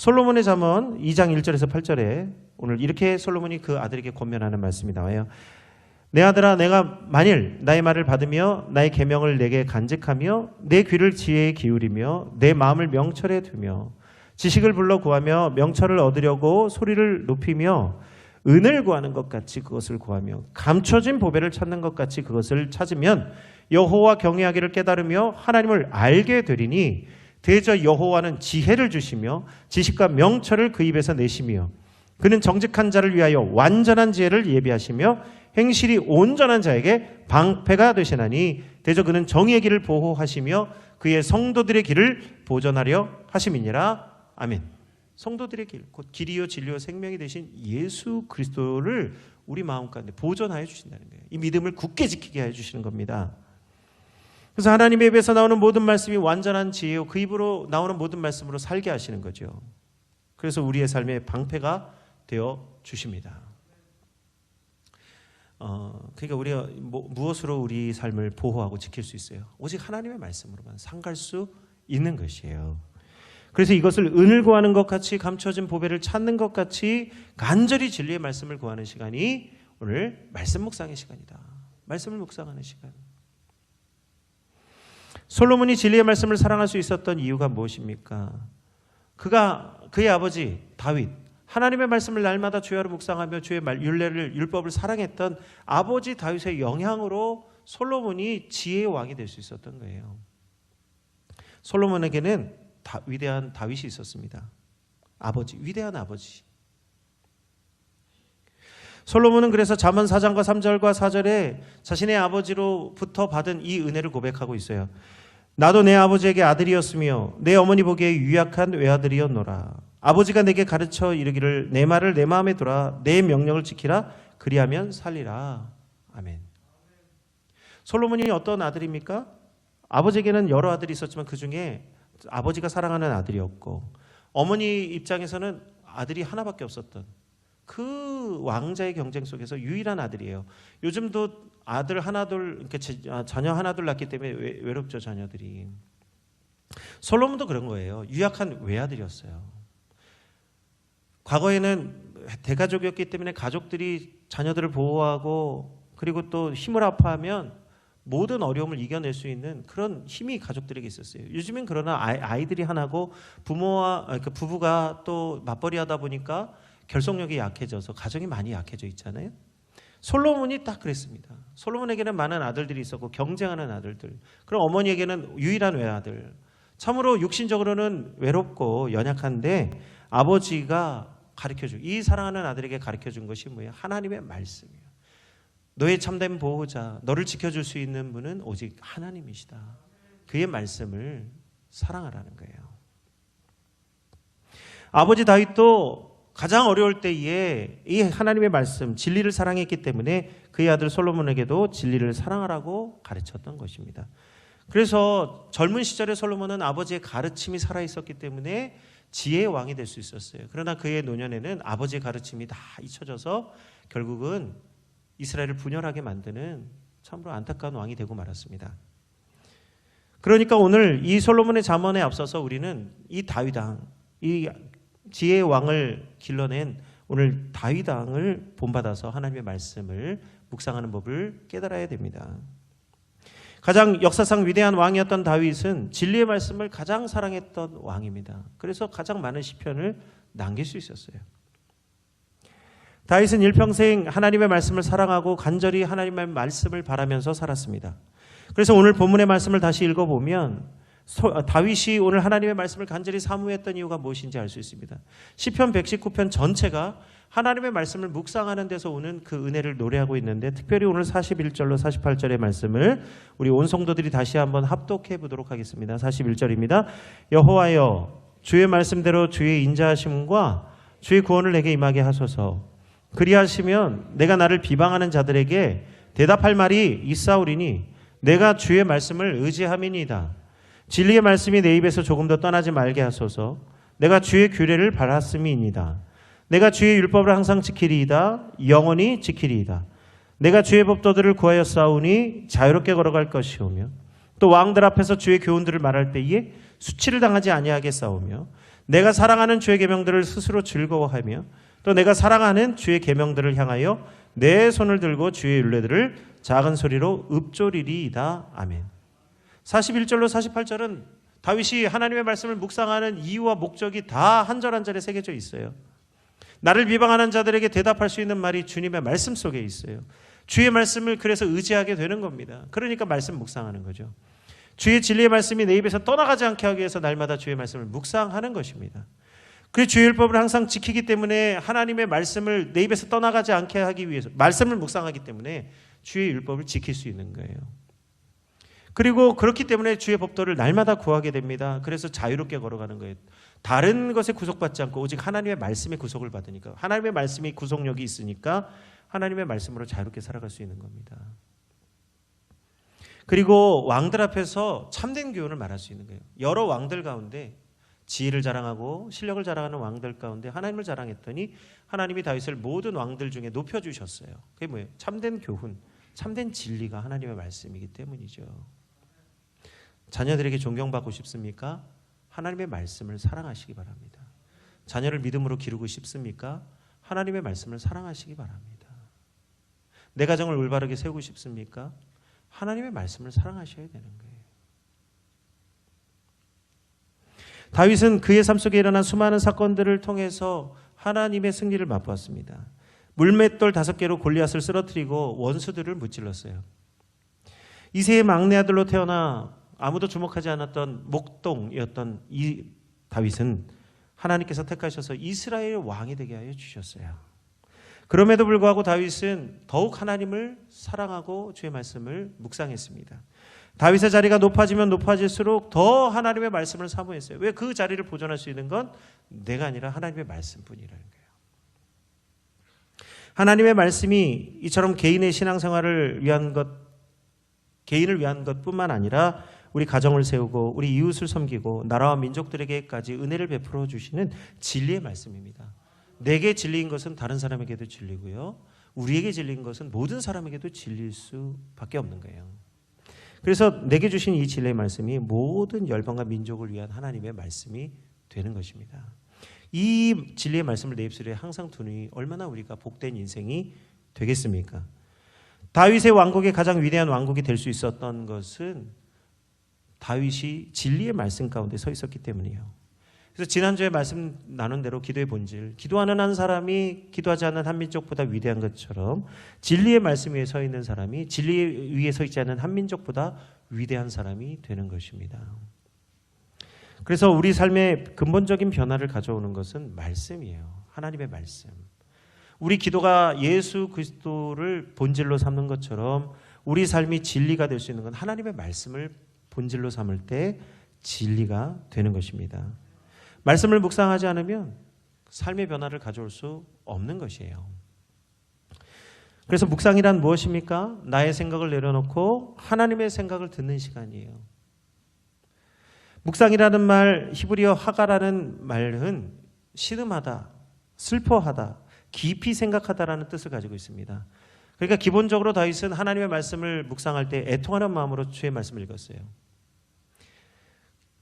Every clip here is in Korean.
솔로몬의 잠언 2장 1절에서 8절에 오늘 이렇게 솔로몬이 그 아들에게 권면하는 말씀이 나와요. 내 아들아, 내가 만일 나의 말을 받으며 나의 계명을 내게 간직하며 내 귀를 지혜에 기울이며 내 마음을 명철에 두며 지식을 불러 구하며 명철을 얻으려고 소리를 높이며 은을 구하는 것 같이 그것을 구하며 감춰진 보배를 찾는 것 같이 그것을 찾으면 여호와 경외하기를 깨달으며 하나님을 알게 되리니 대저 여호와는 지혜를 주시며 지식과 명철을 그 입에서 내시며 그는 정직한 자를 위하여 완전한 지혜를 예비하시며 행실이 온전한 자에게 방패가 되시나니 대저 그는 정의의 길을 보호하시며 그의 성도들의 길을 보전하려 하심이니라. 아멘. 성도들의 길, 곧 길이요 진리요 생명이 되신 예수 그리스도를 우리 마음 가운데 보존하여 주신다는 거예요. 이 믿음을 굳게 지키게 해주시는 겁니다. 그래서 하나님의 입에서 나오는 모든 말씀이 완전한 지혜요 그 입으로 나오는 모든 말씀으로 살게 하시는 거죠. 그래서 우리의 삶의 방패가 되어 주십니다. 그러니까 우리가 무엇으로 우리 삶을 보호하고 지킬 수 있어요? 오직 하나님의 말씀으로만 상갈 수 있는 것이에요. 그래서 이것을 은을 구하는 것 같이 감춰진 보배를 찾는 것 같이 간절히 진리의 말씀을 구하는 시간이 오늘 말씀 묵상의 시간이다. 말씀을 묵상하는 시간. 솔로몬이 진리의 말씀을 사랑할 수 있었던 이유가 무엇입니까? 그의 아버지 다윗, 하나님의 말씀을 날마다 주야로 묵상하며 주의 율법을 사랑했던 아버지 다윗의 영향으로 솔로몬이 지혜의 왕이 될 수 있었던 거예요. 솔로몬에게는 위대한 다윗이 있었습니다. 위대한 아버지. 솔로몬은 그래서 잠언 4장과 3절과 4절에 자신의 아버지로부터 받은 이 은혜를 고백하고 있어요. 나도 내 아버지에게 아들이었으며 내 어머니 보기에 유약한 외아들이었노라. 아버지가 내게 가르쳐 이르기를 내 말을 내 마음에 두라. 내 명령을 지키라. 그리하면 살리라. 아멘. 솔로몬이 어떤 아들입니까? 아버지에게는 여러 아들이 있었지만 그 중에 아버지가 사랑하는 아들이었고 어머니 입장에서는 아들이 하나밖에 없었던 그 왕자의 경쟁 속에서 유일한 아들이에요. 요즘도 아들 하나둘, 자녀 하나둘 낳기 때문에 외롭죠, 자녀들이. 솔로몬도 그런 거예요. 유약한 외아들이었어요. 과거에는 대가족이었기 때문에 가족들이 자녀들을 보호하고 그리고 또 힘을 합하면 모든 어려움을 이겨낼 수 있는 그런 힘이 가족들에게 있었어요. 요즘엔 그러나 아이들이 하나고 부부가 또 맞벌이 하다 보니까 결속력이 약해져서 가정이 많이 약해져 있잖아요. 솔로몬이 딱 그랬습니다. 솔로몬에게는 많은 아들들이 있었고 경쟁하는 아들들. 그럼 어머니에게는 유일한 외아들. 참으로 육신적으로는 외롭고 연약한데 아버지가 가르쳐주고 이 사랑하는 아들에게 가르쳐준 것이 뭐예요? 하나님의 말씀이에요. 너의 참된 보호자, 너를 지켜줄 수 있는 분은 오직 하나님이시다. 그의 말씀을 사랑하라는 거예요. 아버지 다윗도 가장 어려울 때에 이 하나님의 말씀, 진리를 사랑했기 때문에 그의 아들 솔로몬에게도 진리를 사랑하라고 가르쳤던 것입니다. 그래서 젊은 시절의 솔로몬은 아버지의 가르침이 살아있었기 때문에 지혜의 왕이 될 수 있었어요. 그러나 그의 노년에는 아버지의 가르침이 다 잊혀져서 결국은 이스라엘을 분열하게 만드는 참으로 안타까운 왕이 되고 말았습니다. 그러니까 오늘 이 솔로몬의 잠언에 앞서서 우리는 이 다윗왕, 이 지혜의 왕을 길러낸 오늘 다윗왕을 본받아서 하나님의 말씀을 묵상하는 법을 깨달아야 됩니다. 가장 역사상 위대한 왕이었던 다윗은 진리의 말씀을 가장 사랑했던 왕입니다. 그래서 가장 많은 시편을 남길 수 있었어요. 다윗은 일평생 하나님의 말씀을 사랑하고 간절히 하나님의 말씀을 바라면서 살았습니다. 그래서 오늘 본문의 말씀을 다시 읽어보면 다윗이 오늘 하나님의 말씀을 간절히 사모했던 이유가 무엇인지 알 수 있습니다. 시편 119편 전체가 하나님의 말씀을 묵상하는 데서 오는 그 은혜를 노래하고 있는데 특별히 오늘 41절로 48절의 말씀을 우리 온 성도들이 다시 한번 합독해 보도록 하겠습니다. 41절입니다. 여호와여 주의 말씀대로 주의 인자하심과 주의 구원을 내게 임하게 하소서. 그리하시면 내가 나를 비방하는 자들에게 대답할 말이 있사오리니 내가 주의 말씀을 의지함이니이다. 진리의 말씀이 내 입에서 조금 더 떠나지 말게 하소서. 내가 주의 규례를 바랐음이니이다. 내가 주의 율법을 항상 지키리이다. 영원히 지키리이다. 내가 주의 법도들을 구하여 싸우니 자유롭게 걸어갈 것이오며 또 왕들 앞에서 주의 교훈들을 말할 때에 수치를 당하지 아니하게 싸우며 내가 사랑하는 주의 계명들을 스스로 즐거워하며 또 내가 사랑하는 주의 계명들을 향하여 내 손을 들고 주의 율례들을 작은 소리로 읊조리리이다. 아멘. 41절로 48절은 다윗이 하나님의 말씀을 묵상하는 이유와 목적이 다 한 절 한 절에 새겨져 있어요. 나를 비방하는 자들에게 대답할 수 있는 말이 주님의 말씀 속에 있어요. 주의 말씀을 그래서 의지하게 되는 겁니다. 그러니까 말씀 묵상하는 거죠. 주의 진리의 말씀이 내 입에서 떠나가지 않게 하기 위해서 날마다 주의 말씀을 묵상하는 것입니다. 그 주의 율법을 항상 지키기 때문에 하나님의 말씀을 내 입에서 떠나가지 않게 하기 위해서 말씀을 묵상하기 때문에 주의 율법을 지킬 수 있는 거예요. 그리고 그렇기 때문에 주의 법도를 날마다 구하게 됩니다. 그래서 자유롭게 걸어가는 거예요. 다른 것에 구속받지 않고 오직 하나님의 말씀에 구속을 받으니까, 하나님의 말씀이 구속력이 있으니까 하나님의 말씀으로 자유롭게 살아갈 수 있는 겁니다. 그리고 왕들 앞에서 참된 교훈을 말할 수 있는 거예요. 여러 왕들 가운데 지혜를 자랑하고 실력을 자랑하는 왕들 가운데 하나님을 자랑했더니 하나님이 다윗을 모든 왕들 중에 높여주셨어요. 그게 뭐예요? 참된 교훈, 참된 진리가 하나님의 말씀이기 때문이죠. 자녀들에게 존경받고 싶습니까? 하나님의 말씀을 사랑하시기 바랍니다. 자녀를 믿음으로 기르고 싶습니까? 하나님의 말씀을 사랑하시기 바랍니다. 내 가정을 올바르게 세우고 싶습니까? 하나님의 말씀을 사랑하셔야 되는 거예요. 다윗은 그의 삶 속에 일어난 수많은 사건들을 통해서 하나님의 승리를 맛보았습니다. 물맷돌 5개로 골리앗을 쓰러뜨리고 원수들을 무찔렀어요. 이새의 막내 아들로 태어나 아무도 주목하지 않았던 목동이었던 이 다윗은 하나님께서 택하셔서 이스라엘 왕이 되게 하여 주셨어요. 그럼에도 불구하고 다윗은 더욱 하나님을 사랑하고 주의 말씀을 묵상했습니다. 다윗의 자리가 높아지면 높아질수록 더 하나님의 말씀을 사모했어요. 왜? 그 자리를 보존할 수 있는 건 내가 아니라 하나님의 말씀뿐이라는 거예요. 하나님의 말씀이 이처럼 개인의 신앙생활을 위한 것, 개인을 위한 것뿐만 아니라 우리 가정을 세우고 우리 이웃을 섬기고 나라와 민족들에게까지 은혜를 베풀어 주시는 진리의 말씀입니다. 내게 진리인 것은 다른 사람에게도 진리고요. 우리에게 진리인 것은 모든 사람에게도 진리일 수밖에 없는 거예요. 그래서 내게 주신 이 진리의 말씀이 모든 열방과 민족을 위한 하나님의 말씀이 되는 것입니다. 이 진리의 말씀을 내 입술에 항상 두니 얼마나 우리가 복된 인생이 되겠습니까? 다윗의 왕국의 가장 위대한 왕국이 될 수 있었던 것은 다윗이 진리의 말씀 가운데 서 있었기 때문이에요. 그래서 지난주에 말씀 나눈 대로 기도의 본질, 기도하는 한 사람이 기도하지 않는 한 민족보다 위대한 것처럼 진리의 말씀 위에 서 있는 사람이 진리 위에 서 있지 않는 한 민족보다 위대한 사람이 되는 것입니다. 그래서 우리 삶의 근본적인 변화를 가져오는 것은 말씀이에요. 하나님의 말씀. 우리 기도가 예수 그리스도를 본질로 삼는 것처럼 우리 삶이 진리가 될 수 있는 건 하나님의 말씀을 본질로 삼을 때 진리가 되는 것입니다. 말씀을 묵상하지 않으면 삶의 변화를 가져올 수 없는 것이에요. 그래서 묵상이란 무엇입니까? 나의 생각을 내려놓고 하나님의 생각을 듣는 시간이에요. 묵상이라는 말, 히브리어 하가라는 말은 신음하다, 슬퍼하다, 깊이 생각하다라는 뜻을 가지고 있습니다. 그러니까 기본적으로 다윗은 하나님의 말씀을 묵상할 때 애통하는 마음으로 주의 말씀을 읽었어요.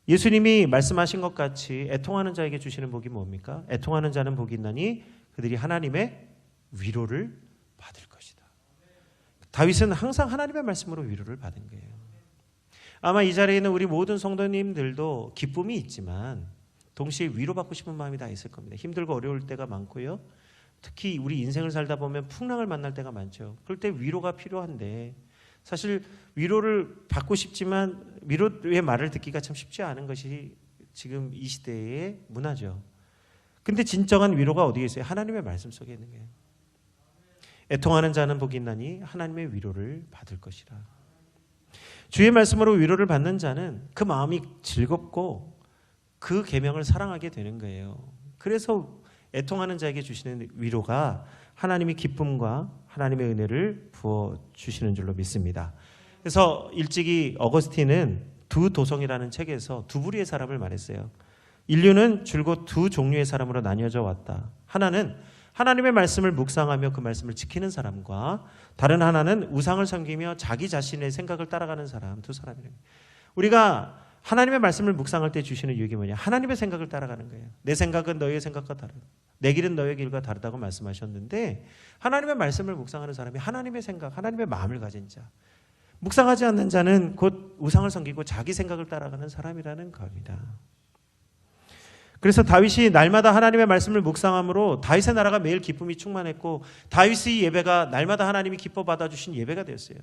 예수님이 말씀하신 것 같이 애통하는 자에게 주시는 복이 뭡니까? 애통하는 자는 복이 있나니 그들이 하나님의 위로를 받을 것이다. 다윗은 항상 하나님의 말씀으로 위로를 받은 거예요. 아마 이 자리에 있는 우리 모든 성도님들도 기쁨이 있지만 동시에 위로받고 싶은 마음이 다 있을 겁니다. 힘들고 어려울 때가 많고요. 특히 우리 인생을 살다 보면 풍랑을 만날 때가 많죠. 그럴 때 위로가 필요한데 사실 위로를 받고 싶지만 위로의 말을 듣기가 참 쉽지 않은 것이 지금 이 시대의 문화죠. 근데 진정한 위로가 어디에 있어요? 하나님의 말씀 속에 있는 거예요. 애통하는 자는 복이 있나니 하나님의 위로를 받을 것이라. 주의 말씀으로 위로를 받는 자는 그 마음이 즐겁고 그 계명을 사랑하게 되는 거예요. 그래서 애통하는 자에게 주시는 위로가 하나님이 기쁨과 하나님의 은혜를 부어주시는 줄로 믿습니다. 그래서 일찍이 어거스틴은 두 도성이라는 책에서 두 부류의 사람을 말했어요. 인류는 줄곧 두 종류의 사람으로 나뉘어져 왔다. 하나는 하나님의 말씀을 묵상하며 그 말씀을 지키는 사람과 다른 하나는 우상을 섬기며 자기 자신의 생각을 따라가는 사람, 두 사람이에요. 우리가 하나님의 말씀을 묵상할 때 주시는 유익이 뭐냐? 하나님의 생각을 따라가는 거예요. 내 생각은 너희의 생각과 다르다. 내 길은 너희의 길과 다르다고 말씀하셨는데 하나님의 말씀을 묵상하는 사람이 하나님의 생각, 하나님의 마음을 가진 자. 묵상하지 않는 자는 곧 우상을 섬기고 자기 생각을 따라가는 사람이라는 겁니다. 그래서 다윗이 날마다 하나님의 말씀을 묵상함으로 다윗의 나라가 매일 기쁨이 충만했고 다윗의 예배가 날마다 하나님이 기뻐 받아주신 예배가 되었어요.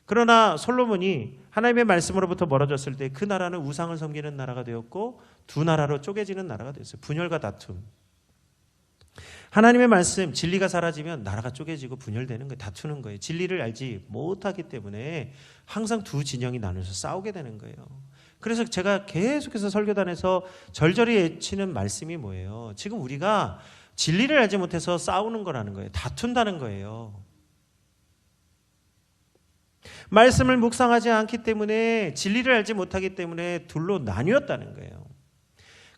그러나 솔로몬이 하나님의 말씀으로부터 멀어졌을 때 그 나라는 우상을 섬기는 나라가 되었고 두 나라로 쪼개지는 나라가 되었어요. 분열과 다툼. 하나님의 말씀, 진리가 사라지면 나라가 쪼개지고 분열되는 거예요. 다투는 거예요. 진리를 알지 못하기 때문에 항상 두 진영이 나눠서 싸우게 되는 거예요. 그래서 제가 계속해서 설교단에서 절절히 외치는 말씀이 뭐예요? 지금 우리가 진리를 알지 못해서 싸우는 거라는 거예요. 다툰다는 거예요. 말씀을 묵상하지 않기 때문에 진리를 알지 못하기 때문에 둘로 나뉘었다는 거예요.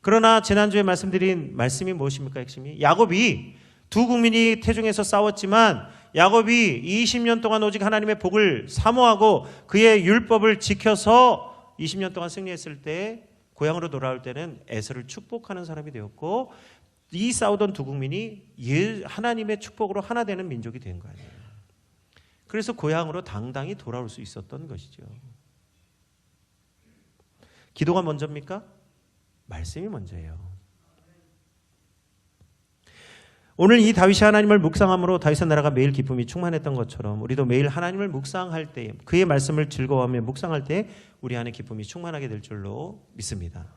그러나 지난주에 말씀드린 말씀이 무엇입니까? 핵심이 야곱이 두 국민이 태중에서 싸웠지만 야곱이 20년 동안 오직 하나님의 복을 사모하고 그의 율법을 지켜서 20년 동안 승리했을 때 고향으로 돌아올 때는 에서를 축복하는 사람이 되었고 이 싸우던 두 국민이 하나님의 축복으로 하나 되는 민족이 된 거 아니에요. 그래서 고향으로 당당히 돌아올 수 있었던 것이죠. 기도가 먼저입니까? 말씀이 먼저예요. 오늘 이 다윗이 하나님을 묵상함으로 다윗의 나라가 매일 기쁨이 충만했던 것처럼 우리도 매일 하나님을 묵상할 때 그의 말씀을 즐거워하며 묵상할 때 우리 안에 기쁨이 충만하게 될 줄로 믿습니다.